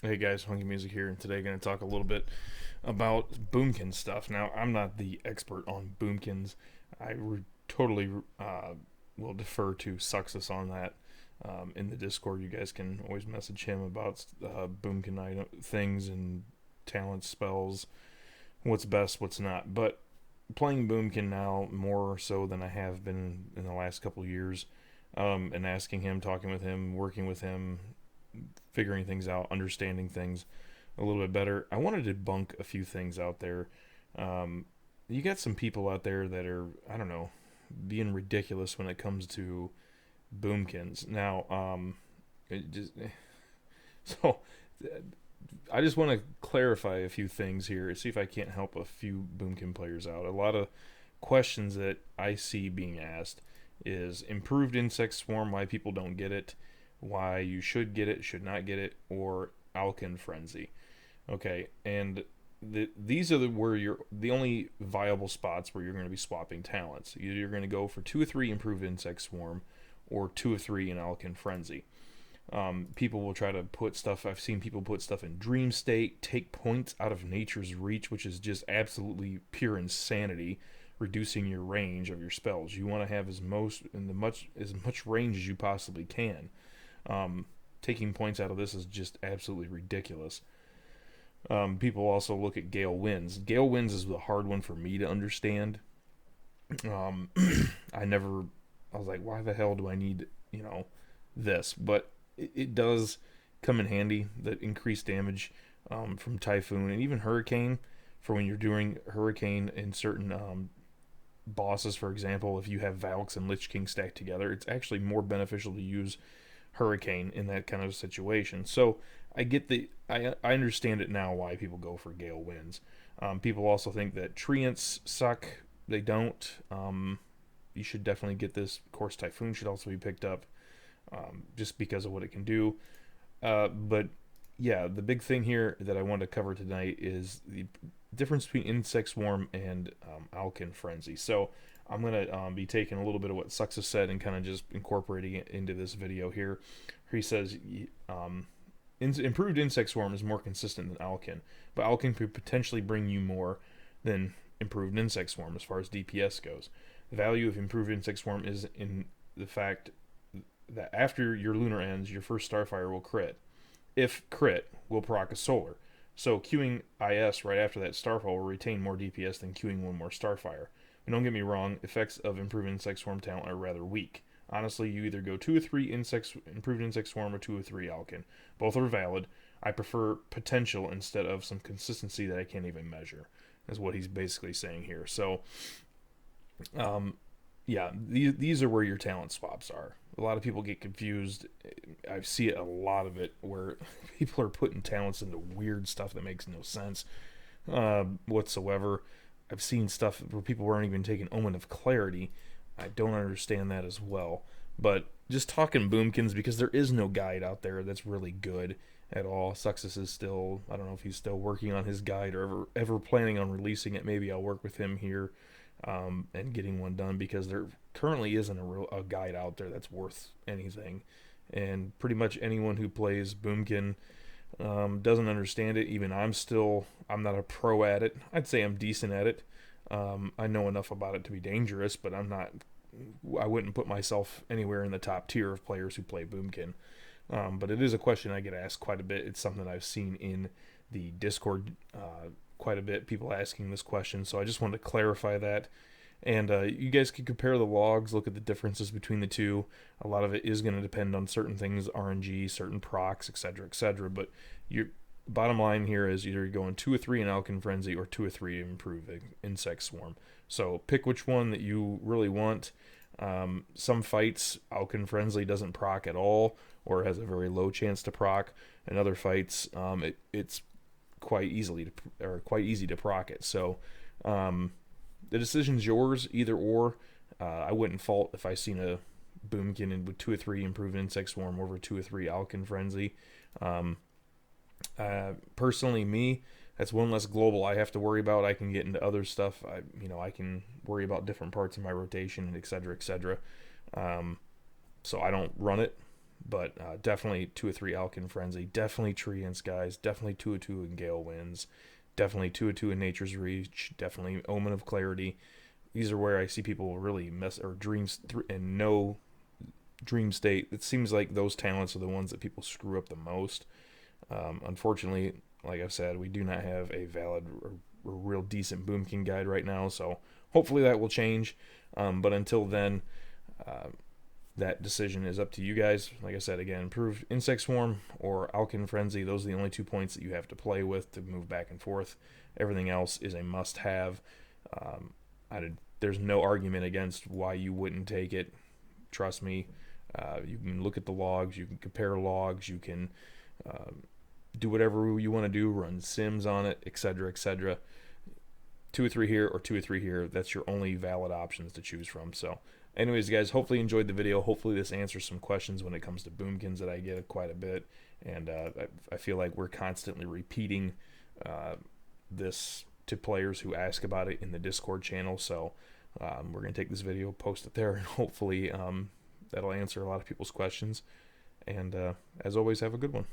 Hey guys, Funkymusic here, and today going to talk a little bit about Boomkin stuff. Now, I'm not the expert on Boomkins. Totally will defer to Success on that. In the Discord, you guys can always message him about Boomkin things and talent spells, what's best, what's not. But playing Boomkin now more so than I have been in the last couple of years, and asking him, talking with him, working with him, figuring things out, understanding things a little bit better. I want to debunk a few things out there. You got some people out there that are, I don't know, being ridiculous when it comes to boomkins. Now, it just, so I just want to clarify a few things here, see if I can't help a few boomkin players out. A lot of questions that I see being asked is improved insect swarm, why people don't get it, why you should get it, should not get it, or Owlkin frenzy. Okay, and these are where you're the only viable spots where you're going to be swapping talents. Either you're going to go for 2 or 3 improved insect swarm, or 2 or 3 in Owlkin frenzy. People will try to put stuff. I've seen people put stuff in dream state, take points out of nature's reach, which is just absolutely pure insanity, reducing your range of your spells. You want to have as much range as you possibly can. Taking points out of this is just absolutely ridiculous. People also look at Gale Winds. Gale Winds is the hard one for me to understand. Um, I never, I was like, why the hell do I need, this? But it does come in handy, that increased damage from Typhoon and even Hurricane, for when you're doing Hurricane in certain bosses, for example. If you have Valks and Lich King stacked together, it's actually more beneficial to use Hurricane in that kind of situation. So I understand it now why people go for Gale Winds. People also think that Treants suck. They don't. You should definitely get this. Of course, Typhoon should also be picked up, just because of what it can do. But yeah, the big thing here that I wanted to cover tonight is the difference between Insect Swarm and Owlkin Frenzy. So I'm going to be taking a little bit of what Success said and kind of just incorporating it into this video here. He says, improved Insect Swarm is more consistent than Owlkin, but Owlkin could potentially bring you more than improved Insect Swarm as far as DPS goes. The value of improved Insect Swarm is in the fact that after your Lunar ends, your first Starfire will crit. If crit, will proc a Solar. So queuing IS right after that Starfire will retain more DPS than queuing one more Starfire. And don't get me wrong, effects of improved Insect Swarm talent are rather weak. Honestly, you either go 2 or 3 improved Insect Swarm or 2 or 3 Owlkin. Both are valid. I prefer potential instead of some consistency that I can't even measure, is what he's basically saying here. So, yeah, these are where your talent swaps are. A lot of people get confused. I see a lot of it where people are putting talents into weird stuff that makes no sense whatsoever. I've seen stuff where people weren't even taking Omen of Clarity. I don't understand that as well. But just talking Boomkins, because there is no guide out there that's really good at all. Success is still, I don't know if he's still working on his guide or ever planning on releasing it. Maybe I'll work with him here and getting one done, because there currently isn't a guide out there that's worth anything. And pretty much anyone who plays Boomkin doesn't understand it. Even I'm not a pro at it. I'd say I'm decent at it. I know enough about it to be dangerous, but I wouldn't put myself anywhere in the top tier of players who play Boomkin. But it is a question I get asked quite a bit. It's something I've seen in the Discord quite a bit, people asking this question. So I just wanted to clarify that. And you guys can compare the logs, look at the differences between the two. A lot of it is going to depend on certain things, RNG, certain procs, etc., etc. But your bottom line here is either you're going 2 or 3 in Owlkin Frenzy or 2 or 3 improving Insect Swarm. So pick which one that you really want. Some fights, Owlkin Frenzy doesn't proc at all, or has a very low chance to proc. In other fights, it's quite easy to proc it. So the decision's yours, either or. I wouldn't fault if I seen a Boomkin with 2 or 3 improved Insect Swarm over 2 or 3 Owlkin Frenzy. Personally, me, that's one less global I have to worry about. I can get into other stuff. I can worry about different parts of my rotation, and et cetera, et cetera. So I don't run it. But definitely 2 or 3 Owlkin Frenzy, definitely Treants, guys, definitely 2 or 2 in Gale Winds, definitely 2 or 2 in Nature's Reach, definitely Omen of Clarity. These are where I see people really mess, or Dreams and no Dream State. It seems like those talents are the ones that people screw up the most. Unfortunately, like I've said, we do not have a valid or real decent Boomkin guide right now, so hopefully that will change. But until then, uh, that decision is up to you guys. Like I said, again, improved Insect Swarm or Owlkin Frenzy. Those are the only 2 points that you have to play with to move back and forth. Everything else is a must-have. Um, there's no argument against why you wouldn't take it. Trust me. You can look at the logs. You can compare logs. You can do whatever you want to do. Run sims on it, etc., etc. 2 or 3 here or 2 or 3 here. That's your only valid options to choose from. So anyways, guys, hopefully you enjoyed the video. Hopefully this answers some questions when it comes to Boomkins that I get quite a bit. And I feel like we're constantly repeating this to players who ask about it in the Discord channel. So we're going to take this video, post it there, and hopefully that'll answer a lot of people's questions. And as always, have a good one.